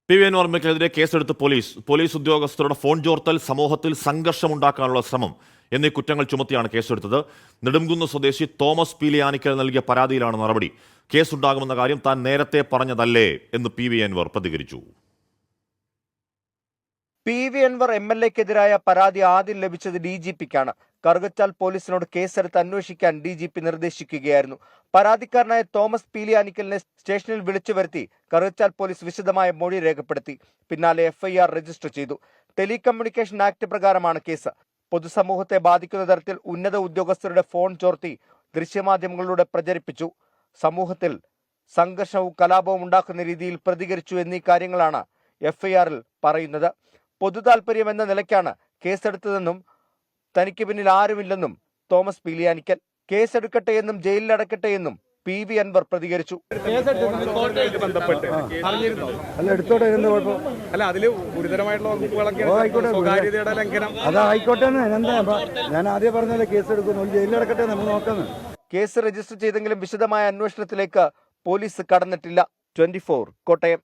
PVN വർമ്മയ്ക്കെതിരെ കേസെടുത്ത് police ഉദ്യോഗസ്ഥരുടെ phone ചോർത്തൽ, സമൂഹത്തിൽ സംഘർഷമുണ്ടാക്കാനുള്ള ശ്രമം എന്നീ കുറ്റങ്ങൾ ചുമത്തിയാണ് കേസെടുത്തത്. നെടുംകുന്ന് സ്വദേശി തോമസ് പീലിയാനിക്കൽ നൽകിയ പരാതിയിലാണ് നടപടി. കേസുണ്ടാകുമെന്ന കാര്യം താൻ നേരത്തെ പറഞ്ഞതല്ലേ എന്ന് PV അൻവർ പ്രതികരിച്ചു. PV അൻവർ MLA-ക്കെതിരായ പരാതി ആദ്യം ലഭിച്ചത് DGP-ക്കാണ്. കറുകച്ചാൽ പോലീസിനോട് കേസെടുത്ത് അന്വേഷിക്കാൻ DGP നിർദ്ദേശിക്കുകയായിരുന്നു. പരാതിക്കാരനായ തോമസ് പീലിയാനിക്കലിനെ സ്റ്റേഷനിൽ വിളിച്ചു വരുത്തി കറുകച്ചാൽ പോലീസ് വിശദമായ മൊഴി രേഖപ്പെടുത്തി. പിന്നാലെ FIR രജിസ്റ്റർ ചെയ്തു. ടെലികമ്മ്യൂണിക്കേഷൻ ആക്ട് പ്രകാരമാണ് കേസ്. പൊതുസമൂഹത്തെ ബാധിക്കുന്ന തരത്തിൽ ഉന്നത ഉദ്യോഗസ്ഥരുടെ ഫോൺ ചോർത്തി ദൃശ്യമാധ്യമങ്ങളിലൂടെ പ്രചരിപ്പിച്ചു, സമൂഹത്തിൽ സംഘർഷവും കലാപവും ഉണ്ടാക്കുന്ന രീതിയിൽ പ്രതികരിച്ചു എന്നീ കാര്യങ്ങളാണ് FIR-ൽ പറയുന്നത്. പൊതുതാൽപര്യം എന്ന നിലയ്ക്കാണ് കേസെടുത്തതെന്നും തനിക്ക് പിന്നിൽ ആരുമില്ലെന്നും തോമസ് പീലിയാനിക്കൽ. കേസെടുക്കട്ടെ എന്നും ജയിലിലടക്കട്ടെ എന്നും PV അൻവർ പ്രതികരിച്ചു. കേസ് രജിസ്റ്റർ ചെയ്തെങ്കിലും വിശദമായ അന്വേഷണത്തിലേക്ക് പോലീസ് കടന്നിട്ടില്ല. 24 കോട്ടയം.